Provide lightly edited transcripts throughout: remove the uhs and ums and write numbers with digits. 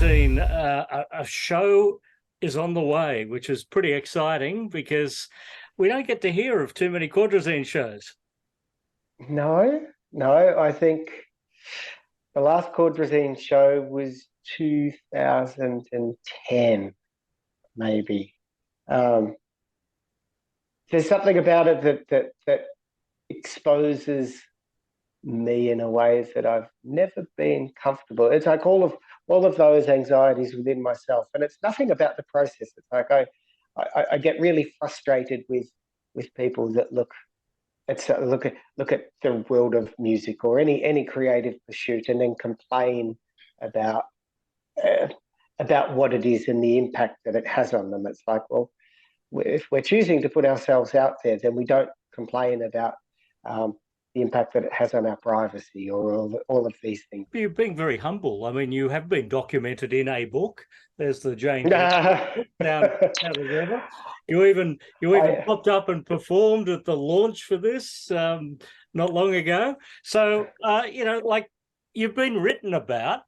Cordrazine, a show is on the way, which is pretty exciting because we don't get to hear of too many Cordrazine shows. No, I think the last Cordrazine show was 2010, maybe. Um, there's something about it that exposes me in a way that I've never been comfortable. It's like all of those anxieties within myself, and it's nothing about the process. It's like I get really frustrated with people that look at the world of music or any creative pursuit and then complain about uh, about what it is and the impact that it has on them. It's like, well, if we're choosing to put ourselves out there, then we don't complain about um, the impact that it has on our privacy or all of these things. You're being very humble. I mean, you have been documented in a book. There's the Jane book down the river. You even I popped up and performed at the launch for this not long ago. So like you've been written about.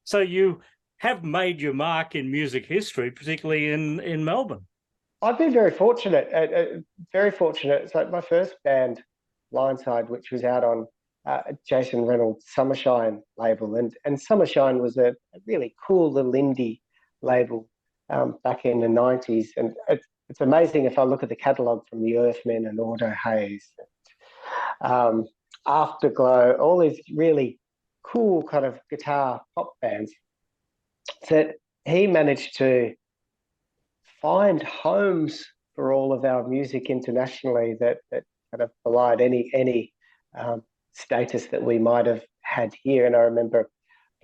So you have made your mark in music history, particularly in Melbourne. I've been very fortunate, very fortunate. It's like my first band, Blindside, which was out on Jason Reynolds' Summershine label, and Summershine was a really cool little indie label back in the '90s, and it's amazing if I look at the catalogue from the Earthmen and Auto Haze, um, Afterglow, all these really cool kind of guitar pop bands that he managed to find homes for all of our music internationally that kind of belied any status that we might have had here. And I remember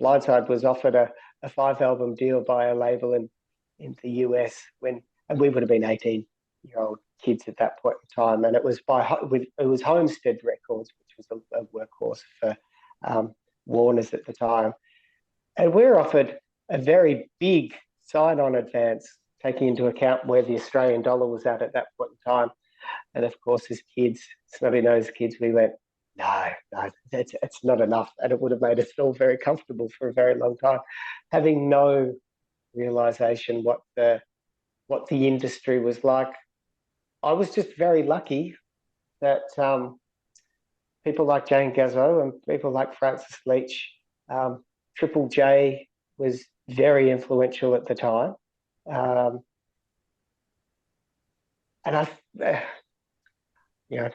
Blindside was offered a 5 album deal by a label in the US and we would have been 18-year-old kids at that point in time. And it was it was Homestead Records, which was a workhorse for Warner's at the time. And we were offered a very big sign-on advance, taking into account where the Australian dollar was at that point in time. And of course, as kids, snotty-nosed kids, we went, no, it's not enough. And it would have made us all very comfortable for a very long time, having no realization what the industry was like. I was just very lucky that people like Jane Gazzo and people like Francis Leach, Triple J was very influential at the time. Um, and you know,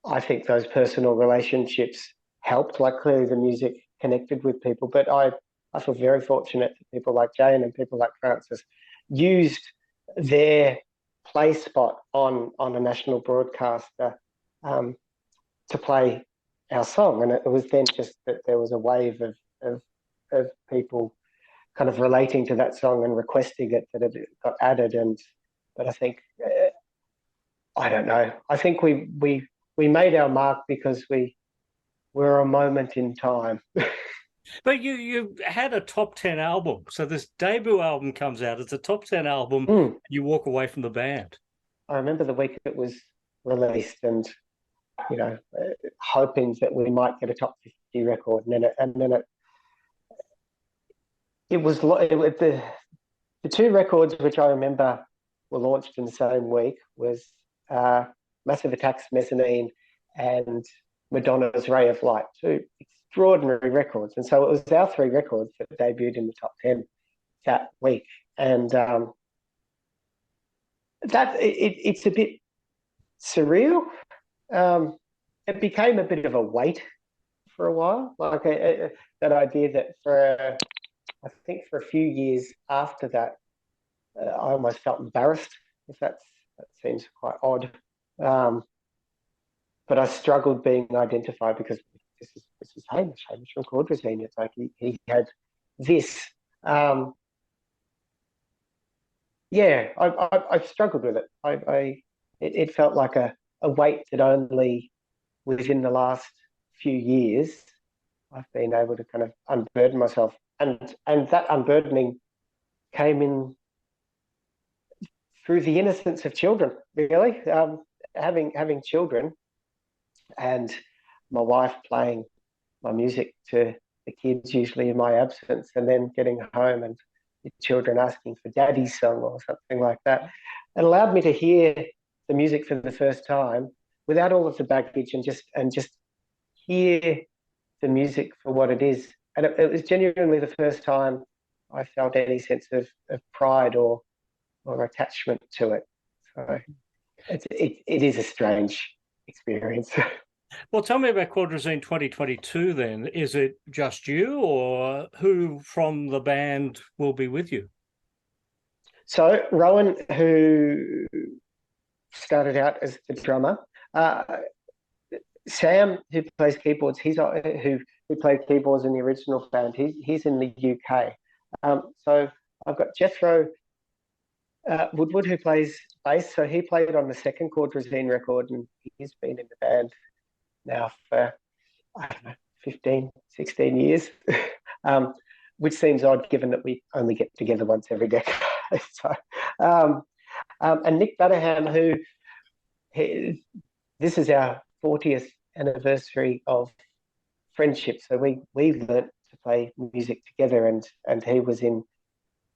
I think those personal relationships helped. Like clearly, the music connected with people, but I feel very fortunate that people like Jane and people like Francis used their play spot on a national broadcaster to play our song, and it was then just that there was a wave of people kind of relating to that song and requesting it that it got added. But I think I don't know. I think we made our mark because we were a moment in time. But you had a top 10 album. So this debut album comes out. It's a top 10 album. You walk away from the band. I remember the week it was released, and hoping that we might get a top 50 record, and then it was the two records which I remember were launched in the same week was Massive Attack's Mezzanine and Madonna's Ray of Light, two extraordinary records. And so it was our three records that debuted in the top 10 that week. And it's a bit surreal. It became a bit of a weight for a while, like that idea that I think for a few years after that, I almost felt embarrassed, if that seems quite odd. But I struggled being identified because this is Hamish from Cordrazine. It's like he had this. I struggled with it. It felt like a weight that only within the last few years I've been able to kind of unburden myself, and that unburdening came in through the innocence of children, really. Having children and my wife playing my music to the kids, usually in my absence, and then getting home and your children asking for Daddy's song or something like that. It allowed me to hear the music for the first time without all of the baggage and just hear the music for what it is. And it was genuinely the first time I felt any sense of pride or attachment to it. So it is a strange experience. Well, tell me about Cordrazine 2022 then. Is it just you, or who from the band will be with you? So Rowan, who started out as the drummer, Sam, who plays keyboards, who played keyboards in the original band. He's in the UK. So I've got Jethro Woodward, who plays bass. So he played on the second Cordrazine record, and he's been in the band now for, I don't know, 15, 16 years, which seems odd given that we only get together once every decade. So, and Nick Badderham, this is our 40th anniversary of friendship. So we learnt to play music together, and he was in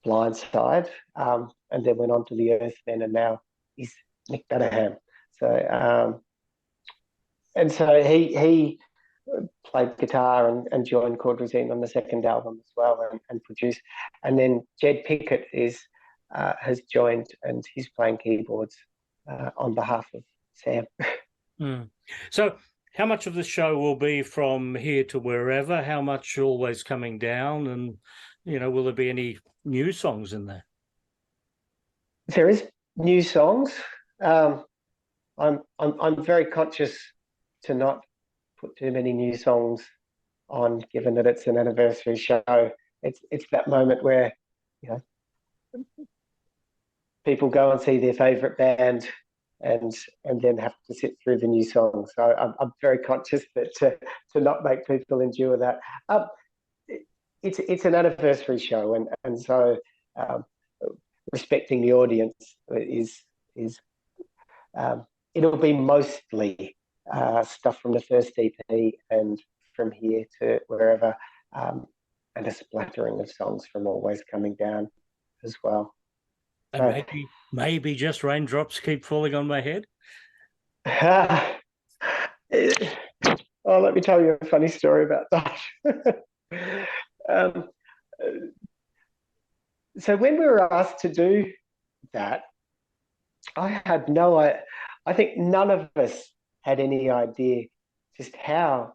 Blindside, and then went on to the Earthmen, and now he's Nick Badderham. So and so he played guitar and joined Cordrazine on the second album as well, and produced. And then Jed Pickett has joined, and he's playing keyboards on behalf of Sam. So how much of the show will be from here to wherever? How much always coming down? And, will there be any new songs in there? There is new songs. I'm very conscious to not put too many new songs on, given that it's an anniversary show. It's that moment where people go and see their favourite band and then have to sit through the new songs. So I'm very conscious that to not make people endure that. It's an anniversary show, and so respecting the audience is it'll be mostly stuff from the first EP and from here to wherever, and a splattering of songs from Always Coming Down as well. And maybe just raindrops keep falling on my head. Oh, let me tell you a funny story about that. So when we were asked to do that, I had no idea. I think none of us had any idea just how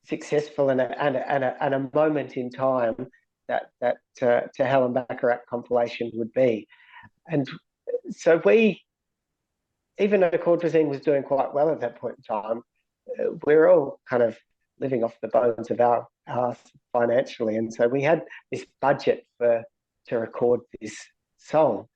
successful and a moment in time that To Hell and Baccarat compilation would be. And so even though Cordrazine was doing quite well at that point in time, we're all kind of living off the bones of our financially, and so we had this budget to record this song.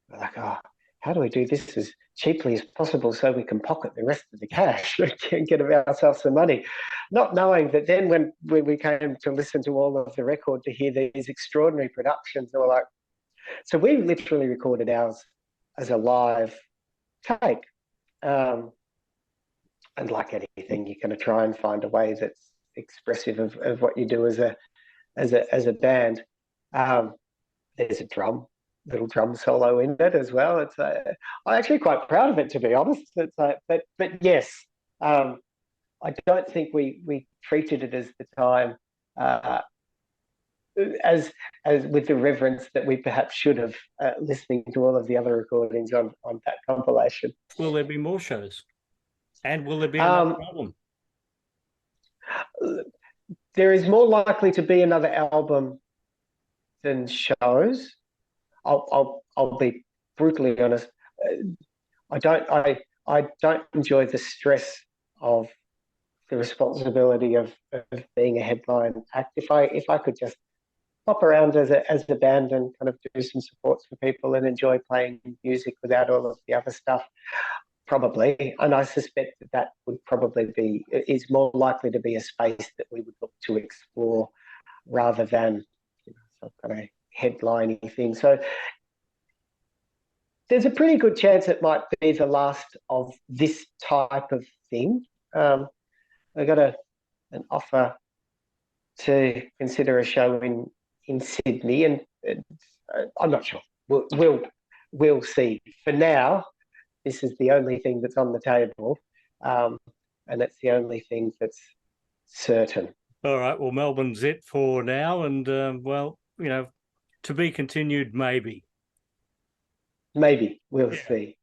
We're like, oh, how do we do this as cheaply as possible so we can pocket the rest of the cash and get ourselves some money? Not knowing that then when we came to listen to all of the record, to hear these extraordinary productions, they were like, so we literally recorded ours as a live take. And like anything, you're going to try and find a way that's expressive of what you do as a band. There's a little drum solo in it as well. I'm actually quite proud of it, to be honest. But yes, I don't think we treated it as the time as with the reverence that we perhaps should have, listening to all of the other recordings on that compilation. Will there be more shows? And will there be another album? There is more likely to be another album than shows. I'll be brutally honest. I don't enjoy the stress of the responsibility of being a headline act. If I could just pop around as a band and kind of do some supports for people and enjoy playing music without all of the other stuff, probably. And I suspect that would probably is more likely to be a space that we would look to explore rather than some kind of headlining thing. So there's a pretty good chance it might be the last of this type of thing. I got an offer to consider a show in in Sydney, and I'm not sure. We'll see. For now, this is the only thing that's on the table, and it's the only thing that's certain. All right. Well, Melbourne's it for now, and well, to be continued, maybe. Maybe we'll see.